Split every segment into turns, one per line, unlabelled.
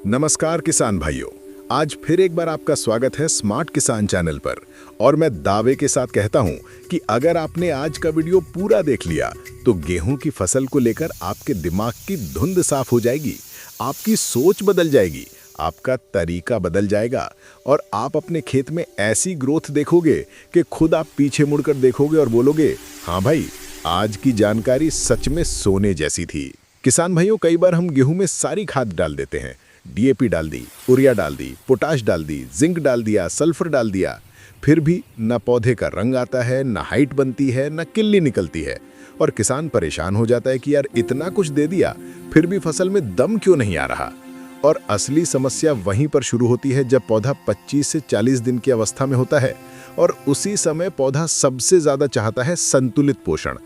नमस्कार किसान भाइयों। आज फिर एक बार आपका स्वागत है स्मार्ट किसान चैनल पर। और मैं दावे के साथ कहता हूं कि अगर आपने आज का वीडियो पूरा देख लिया तो गेहूं की फसल को लेकर आपके दिमाग की धुंध साफ हो जाएगी, आपकी सोच बदल जाएगी, आपका तरीका बदल जाएगा और आप अपने खेत में ऐसी ग्रोथ देखोगे कि खुद आप पीछे मुड़कर देखोगे और बोलोगे, हाँ भाई, आज की जानकारी सच में सोने जैसी थी। किसान भाइयों, कई बार हम गेहूं में सारी खाद डाल देते हैं। डीएपी डाल दी, यूरिया डाल दी, पोटाश डाल दी, जिंक डाल दिया, सल्फर डाल दिया, फिर भी न पौधे का रंग आता है, न हाइट बनती है, न किल्ली निकलती है। और किसान परेशान हो जाता है कि यार इतना कुछ दे दिया फिर भी फसल में दम क्यों नहीं आ रहा। और असली समस्या वहीं पर शुरू होती है जब पौधा 25 से 40 दिन की अवस्था में होता है और उसी समय पौधा सबसे ज्यादा चाहता है संतुलित पोषण,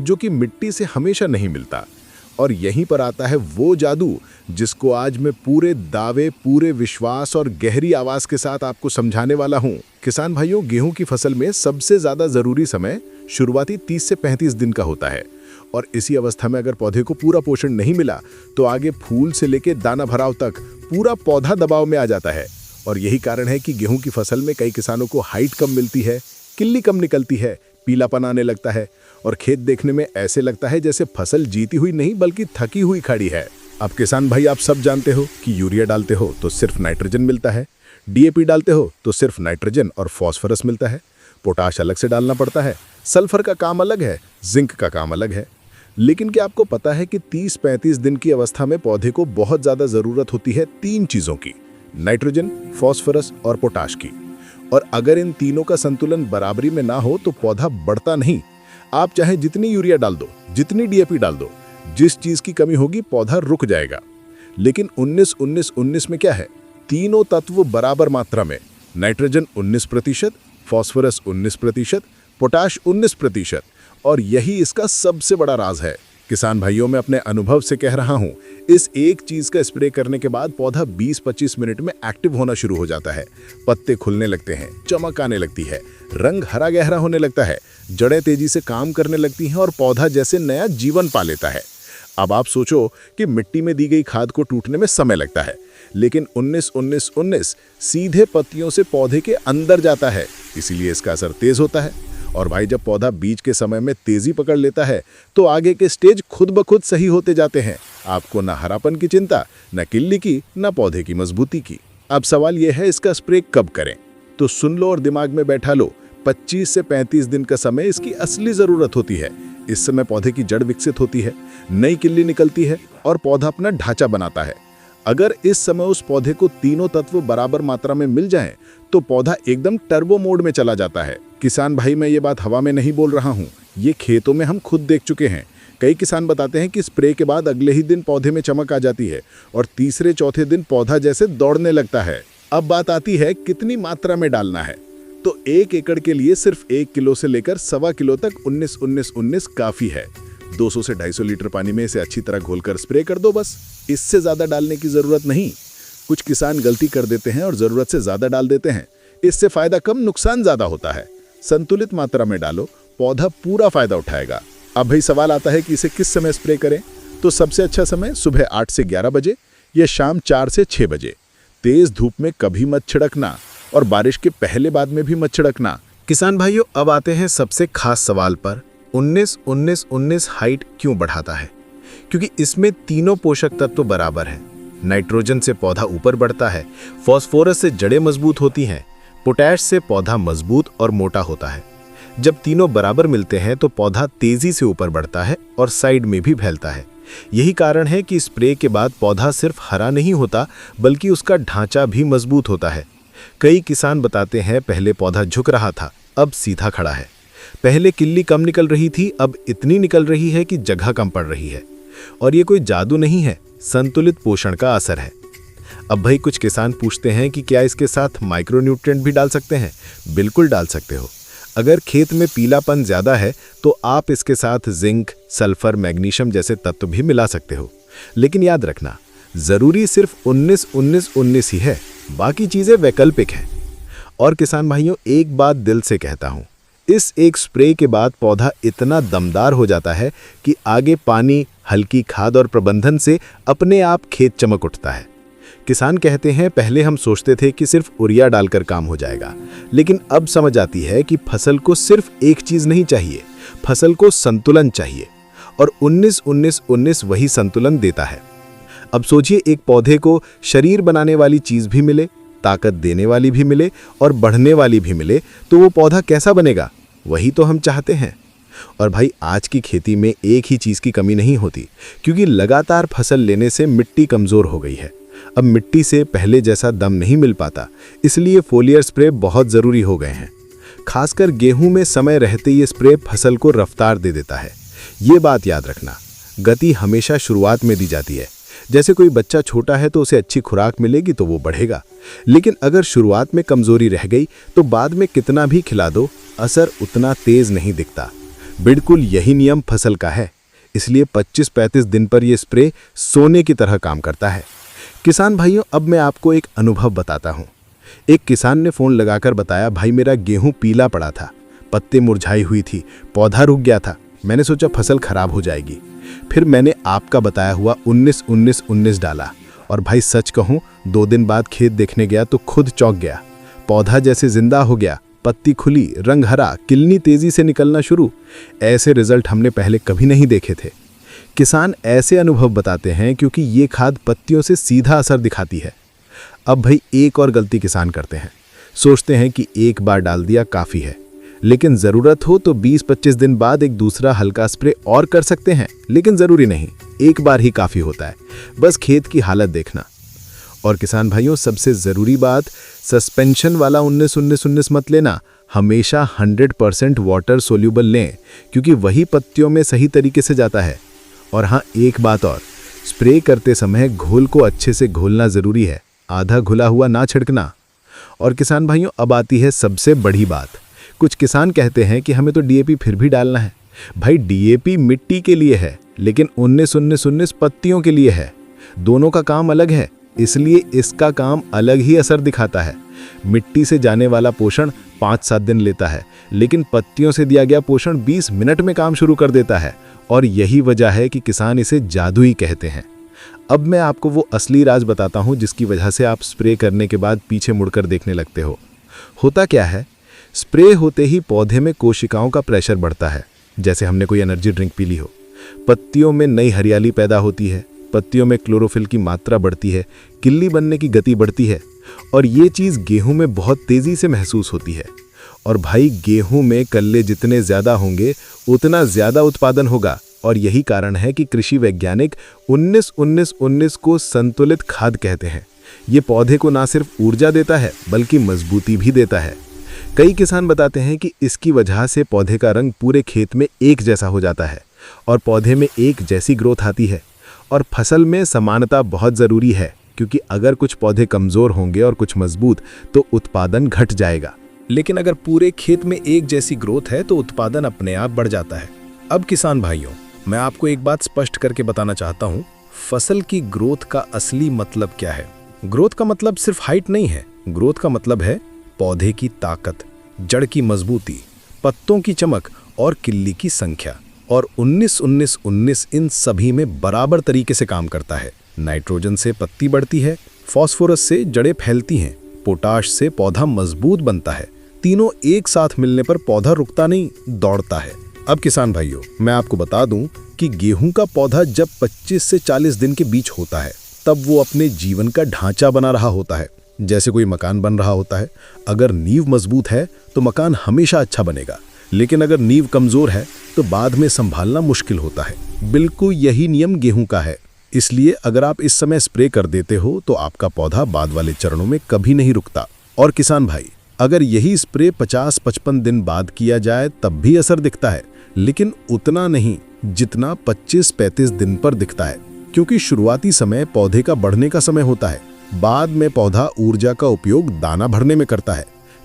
जो कि मिट्टी से हमेशा नहीं मिलता। और यहीं पर आता है वो जादू जिसको आज मैं पूरे दावे, पूरे विश्वास और गहरी आवाज के साथ आपको समझाने वाला हूं। किसान भाइयों, गेहूं की फसल में सबसे ज्यादा जरूरी समय शुरुआती 30 से 35 दिन का होता है। और इसी अवस्था में अगर पौधे को पूरा पोषण नहीं मिला तो आगे फूल से लेकर दाना भराव तक पूरा पौधा दबाव में आ जाता है। और यही कारण है कि गेहूं की फसल में कई किसानों को हाइट कम मिलती है, किल्ली कम निकलती है, पीलापन आने लगता है और खेत देखने में ऐसे लगता है जैसे फसल जीती हुई नहीं बल्कि थकी हुई खड़ी है। अब किसान भाई, आप सब जानते हो कि यूरिया डालते हो तो सिर्फ नाइट्रोजन मिलता है, डीएपी डालते हो तो सिर्फ नाइट्रोजन और फॉस्फोरस मिलता है, पोटाश अलग से डालना पड़ता है, सल्फर का काम अलग है, जिंक का काम अलग है। लेकिन क्या आपको पता है कि 30-35 दिन की अवस्था में पौधे को बहुत ज्यादा जरूरत होती है 3 चीजों की, नाइट्रोजन, फॉस्फोरस और पोटाश की। और अगर इन तीनों का संतुलन बराबरी में ना हो तो पौधा बढ़ता नहीं। आप चाहे जितनी यूरिया डाल दो, जितनी डीएपी डाल दो, जिस चीज की कमी होगी पौधा रुक जाएगा। लेकिन 19-19-19 में क्या है, तीनों तत्व बराबर मात्रा में, नाइट्रोजन 19%, फॉस्फोरस 19%, पोटाश 19%। और यही इसका सबसे बड़ा राज है। किसान भाइयों, मैं अपने अनुभव से कह रहा हूं, इस एक चीज का स्प्रे करने के बाद पौधा 20-25 मिनट में एक्टिव होना शुरू हो जाता है। पत्ते खुलने लगते हैं, चमक आने लगती है, रंग हरा गहरा होने लगता है, जड़ें तेजी से काम करने लगती हैं और पौधा जैसे नया जीवन पा लेता है। अब आप सोचो कि मिट्टी में दी गई खाद को टूटने में समय लगता है, लेकिन 19-19-19 सीधे पत्तियों से पौधे के अंदर जाता है, इसीलिए इसका असर तेज होता है। और भाई, जब पौधा बीज के समय में तेजी पकड़ लेता है तो आगे के स्टेज खुद ब खुद सही होते जाते हैं। आपको न हरापन की चिंता, न किल्ली की, न पौधे की मजबूती की। अब सवाल यह है, इसका स्प्रे कब करें? तो सुन लो और दिमाग में बैठा लो, 25 से 35 दिन का समय इसकी असली जरूरत होती है। इस समय पौधे की जड़ विकसित होती है, नई किल्ली निकलती है और पौधा अपना ढांचा बनाता है। अगर इस समय उस पौधे को तीनों तत्व बराबर मात्रा में मिल जाएं, तो पौधा एकदम टर्बो मोड में चला जाता है। किसान भाई, मैं ये बात हवा में नहीं बोल रहा हूँ, ये खेतों में हम खुद देख चुके हैं। कई किसान बताते हैं कि स्प्रे के बाद अगले ही दिन पौधे में चमक आ जाती है और तीसरे चौथे दिन पौधा जैसे दौड़ने लगता है। अब बात आती है कितनी मात्रा में डालना है। तो 1 एकड़ के लिए सिर्फ 1 किलो से लेकर 1.25 किलो तक 19-19-19 काफी है। 200 से 250 लीटर पानी में इसे अच्छी तरह घोलकर स्प्रे कर दो, बस। इससे ज्यादा डालने की जरूरत नहीं। कुछ किसान गलती कर देते हैं और जरूरत से ज्यादा डाल देते हैं। इससे फायदा कम, नुकसान ज्यादा होता है। संतुलित मात्रा में डालो, पौधा पूरा फायदा उठाएगा। अब भाई, सवाल आता है कि इसे किस समय स्प्रे करें। तो सबसे अच्छा समय सुबह 8 से 11 बजे या शाम 4 से 6 बजे। तेज धूप में कभी मत छिड़कना और बारिश के पहले बाद में भी मत छिड़कना। किसान भाइयों, अब आते हैं सबसे खास सवाल पर। 19-19-19 हाइट क्यों बढ़ाता है? क्योंकि इसमें तीनों पोषक तत्व बराबर हैं। नाइट्रोजन से पौधा ऊपर बढ़ता है, फॉस्फोरस से जड़ें मजबूत होती हैं, पोटैश से पौधा मजबूत और मोटा होता है। जब तीनों बराबर मिलते हैं तो पौधा तेजी से ऊपर बढ़ता है और साइड में भी फैलता है। यही कारण है कि स्प्रे के बाद पौधा सिर्फ हरा नहीं होता बल्कि उसका ढांचा भी मजबूत होता है। कई किसान बताते हैं, पहले पौधा झुक रहा था, अब सीधा खड़ा है। पहले किल्ली कम निकल रही थी, अब इतनी निकल रही है कि जगह कम पड़ रही है। और ये कोई जादू नहीं है, संतुलित पोषण का असर है। अब भाई, कुछ किसान पूछते हैं कि क्या इसके साथ माइक्रोन्यूट्रिएंट भी डाल सकते हैं? बिल्कुल डाल सकते हो। अगर खेत में पीलापन ज्यादा है तो आप इसके साथ जिंक, सल्फर, मैग्नीशियम जैसे तत्व भी मिला सकते हो। लेकिन याद रखना, जरूरी सिर्फ 19-19-19 ही है, बाकी चीजें वैकल्पिक हैं। और किसान भाइयों, एक बात दिल से कहता हूं, इस एक स्प्रे के बाद पौधा इतना दमदार हो जाता है कि आगे पानी, हल्की खाद और प्रबंधन से अपने आप खेत चमक उठता है। किसान कहते हैं पहले हम सोचते थे कि सिर्फ यूरिया डालकर काम हो जाएगा, लेकिन अब समझ आती है कि फसल को सिर्फ एक चीज नहीं चाहिए, फसल को संतुलन चाहिए। और 19-19-19 वही संतुलन देता है। अब सोचिए, एक पौधे को शरीर बनाने वाली चीज भी मिले, ताकत देने वाली भी मिले और बढ़ने वाली भी मिले, तो वो पौधा कैसा बनेगा? वही तो हम चाहते हैं। और भाई, आज की खेती में एक ही चीज की कमी नहीं होती, क्योंकि लगातार फसल लेने से मिट्टी कमजोर हो गई है। अब मिट्टी से पहले जैसा दम नहीं मिल पाता, इसलिए फोलियर स्प्रे बहुत जरूरी हो गए हैं। खासकर गेहूं में समय रहते ये स्प्रे फसल को रफ्तार दे देता है। ये बात याद रखना, गति हमेशा शुरुआत में दी जाती है। जैसे कोई बच्चा छोटा है तो उसे अच्छी खुराक मिलेगी तो वो बढ़ेगा, लेकिन अगर शुरुआत में कमजोरी रह गई तो बाद में कितना भी खिला दो, असर उतना तेज नहीं दिखता। बिल्कुल यही नियम फसल का है, इसलिए 25-35 दिन पर यह स्प्रे सोने की तरह काम करता है। किसान भाइयों, अब मैं आपको एक अनुभव बताता हूँ। एक किसान ने फोन लगाकर बताया, भाई मेरा गेहूं पीला पड़ा था, पत्ते मुरझाई हुई थी, पौधा रुक गया था, मैंने सोचा फसल खराब हो जाएगी। फिर मैंने आपका बताया हुआ 19-19-19 डाला, और भाई सच कहूं, 2 दिन बाद खेत देखने गया तो खुद चौंक गया। पौधा जैसे जिंदा हो गया, पत्ती खुली, रंग हरा, किलनी तेजी से निकलना शुरू। ऐसे रिजल्ट हमने पहले कभी नहीं देखे थे। किसान ऐसे अनुभव बताते हैं क्योंकि ये खाद पत्तियों से सीधा असर दिखाती है। अब भाई, एक और गलती किसान करते हैं, सोचते हैं कि एक बार डाल दिया काफ़ी है, लेकिन ज़रूरत हो तो 20-25 दिन बाद एक दूसरा हल्का स्प्रे और कर सकते हैं, लेकिन ज़रूरी नहीं, एक बार ही काफ़ी होता है, बस खेत की हालत देखना। और किसान भाइयों, सबसे ज़रूरी बात, सस्पेंशन वाला 19-19-19 मत लेना, हमेशा 100% वाटर सोल्यूबल लें, क्योंकि वही पत्तियों में सही तरीके से जाता है। और हाँ, एक बात और, स्प्रे करते समय घोल को अच्छे से घोलना ज़रूरी है, आधा घुला हुआ ना छिड़कना। और किसान भाइयों, अब आती है सबसे बड़ी बात। कुछ किसान कहते हैं कि हमें तो डीएपी फिर भी डालना है। भाई, डीएपी मिट्टी के लिए है, लेकिन 19-19-19 पत्तियों के लिए है। दोनों का काम अलग है, इसलिए इसका काम अलग ही असर दिखाता है। मिट्टी से जाने वाला पोषण 5-7 दिन लेता है, लेकिन पत्तियों से दिया गया पोषण 20 मिनट में काम शुरू कर देता है। और यही वजह है कि किसान इसे जादुई कहते हैं। अब मैं आपको वो असली राज बताता हूँ जिसकी वजह से आप स्प्रे करने के बाद पीछे मुड़कर देखने लगते हो। होता क्या है, स्प्रे होते ही पौधे में कोशिकाओं का प्रेशर बढ़ता है, जैसे हमने कोई एनर्जी ड्रिंक पी ली हो। पत्तियों में नई हरियाली पैदा होती है, पत्तियों में क्लोरोफिल की मात्रा बढ़ती है, किल्ली बनने की गति बढ़ती है, और ये चीज़ गेहूं में बहुत तेज़ी से महसूस होती है। और भाई, गेहूं में कल्ले जितने ज़्यादा होंगे उतना ज़्यादा उत्पादन होगा। और यही कारण है कि कृषि वैज्ञानिक 19-19-19 को संतुलित खाद कहते हैं। ये पौधे को ना सिर्फ ऊर्जा देता है, बल्कि मजबूती भी देता है। कई किसान बताते हैं कि इसकी वजह से पौधे का रंग पूरे खेत में एक जैसा हो जाता है और पौधे में एक जैसी ग्रोथ आती है। और फसल में समानता बहुत ज़रूरी है, क्योंकि अगर कुछ पौधे कमज़ोर होंगे और कुछ मजबूत, तो उत्पादन घट जाएगा। लेकिन अगर पूरे खेत में एक जैसी ग्रोथ है तो उत्पादन अपने आप बढ़ जाता है। अब किसान भाइयों, मैं आपको एक बात स्पष्ट करके बताना चाहता हूँ, फसल की ग्रोथ का असली मतलब क्या है। ग्रोथ का मतलब सिर्फ हाइट नहीं है, ग्रोथ का मतलब है पौधे की ताकत, जड़ की मजबूती, पत्तों की चमक और किल्ली की संख्या। और 19-19-19 इन सभी में बराबर तरीके से काम करता है। नाइट्रोजन से पत्ती बढ़ती है, फास्फोरस से जड़ें फैलती हैं, पोटाश से पौधा मजबूत बनता है। तीनों एक साथ मिलने पर पौधा रुकता नहीं, दौड़ता है। अब किसान भाइयों, मैं आपको बता दूं कि गेहूं का पौधा जब 25 से 40 दिन के बीच होता है, तब वो अपने जीवन का ढांचा बना रहा होता है, जैसे कोई मकान बन रहा होता है। अगर नींव मजबूत है तो मकान हमेशा अच्छा बनेगा, लेकिन अगर नींव कमजोर है तो बाद में संभालना मुश्किल होता है। बिल्कुल यही नियम गेहूं का है। इसलिए अगर आप इस समय स्प्रे कर देते हो तो आपका पौधा बाद वाले चरणों में कभी नहीं रुकता। और किसान भाई, अगर यही स्प्रे 50-55 दिन बाद किया जाए तब भी असर दिखता है, लेकिन उतना नहीं जितना 25-35 दिन पर दिखता है, क्योंकि शुरुआती समय पौधे का बढ़ने का समय होता है। बाद में पौधा ऊर्जा का उपयोग दाना भरने में करता है,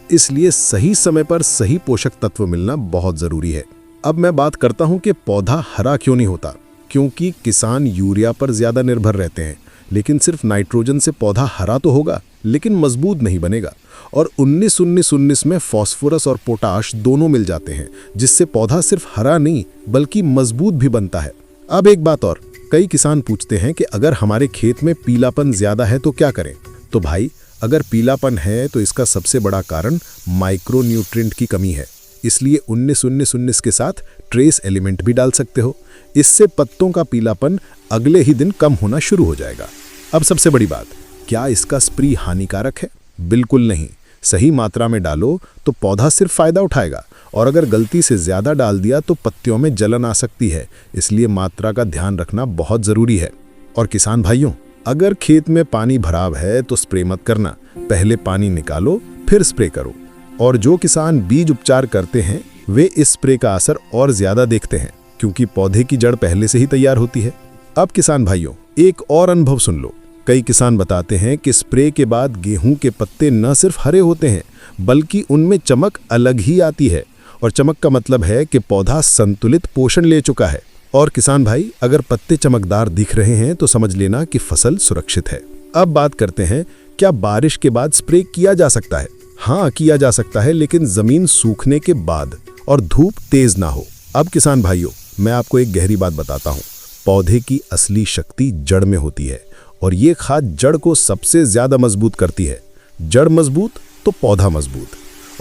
इसलिए सही समय पर सही पोषक तत्व मिलना बहुत जरूरी है। अब मैं बात करता हूं कि पौधा हरा क्यों नहीं होता। क्योंकि किसान यूरिया पर ज्यादा निर्भर रहते हैं, लेकिन सिर्फ नाइट्रोजन से पौधा हरा तो होगा लेकिन मजबूत नहीं बनेगा। और 19-19-19 में फास्फोरस और पोटाश दोनों मिल जाते हैं, जिससे पौधा सिर्फ हरा नहीं बल्कि मजबूत भी बनता है। अब एक बात और, कई किसान पूछते हैं कि अगर हमारे खेत में पीलापन ज्यादा है तो क्या करें। तो भाई, अगर पीलापन है तो इसका सबसे बड़ा कारण माइक्रो न्यूट्रिएंट की कमी है। इसलिए 19-19-19 के साथ ट्रेस एलिमेंट भी डाल सकते हो। इससे पत्तों का पीलापन अगले ही दिन कम होना शुरू हो जाएगा। अब सबसे बड़ी बात, क्या इसका स्प्रे हानिकारक है? बिल्कुल नहीं। सही मात्रा में डालो तो पौधा सिर्फ फायदा उठाएगा, और अगर गलती से ज्यादा डाल दिया तो पत्तियों में जलन आ सकती है। इसलिए मात्रा का ध्यान रखना बहुत जरूरी है। और किसान भाइयों, अगर खेत में पानी भराव है तो स्प्रे मत करना, पहले पानी निकालो फिर स्प्रे करो। और जो किसान बीज उपचार करते हैं वे इस स्प्रे का असर और ज्यादा देखते हैं, क्योंकि पौधे की जड़ पहले से ही तैयार होती है। अब किसान भाइयों, एक और अनुभव सुन लो। कई किसान बताते हैं कि स्प्रे के बाद गेहूं के पत्ते न सिर्फ हरे होते हैं, बल्कि उनमें चमक अलग ही आती है। और चमक का मतलब है कि पौधा संतुलित पोषण ले चुका है। और किसान भाई, अगर पत्ते चमकदार दिख रहे हैं तो समझ लेना कि फसल सुरक्षित है। अब बात करते हैं, क्या बारिश के बाद स्प्रे किया जा सकता है? हाँ, किया जा सकता है, लेकिन जमीन सूखने के बाद और धूप तेज ना हो। अब किसान भाइयों, मैं आपको एक गहरी बात बताता हूँ। पौधे की असली शक्ति जड़ में होती है, और ये खाद जड़ को सबसे ज्यादा मजबूत करती है। जड़ मजबूत तो पौधा मजबूत,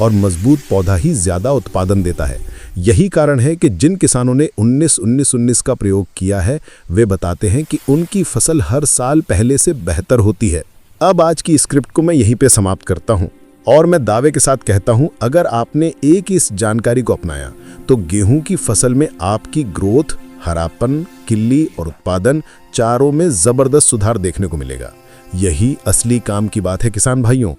और मजबूत पौधा ही ज्यादा उत्पादन देता है। यही कारण है कि जिन किसानों ने 19-19-19 का प्रयोग किया है वे बताते हैं कि उनकी फसल हर साल पहले से बेहतर होती है। अब आज की स्क्रिप्ट को मैं यहीं पे समाप्त करता हूं, और मैं दावे के साथ कहता हूं, अगर आपने एक इस जानकारी को अपनाया तो गेहूं की फसल में आपकी ग्रोथ, हरापन, किल्ली और उत्पादन चारों में जबरदस्त सुधार देखने को मिलेगा। यही असली काम की बात है किसान भाइयों।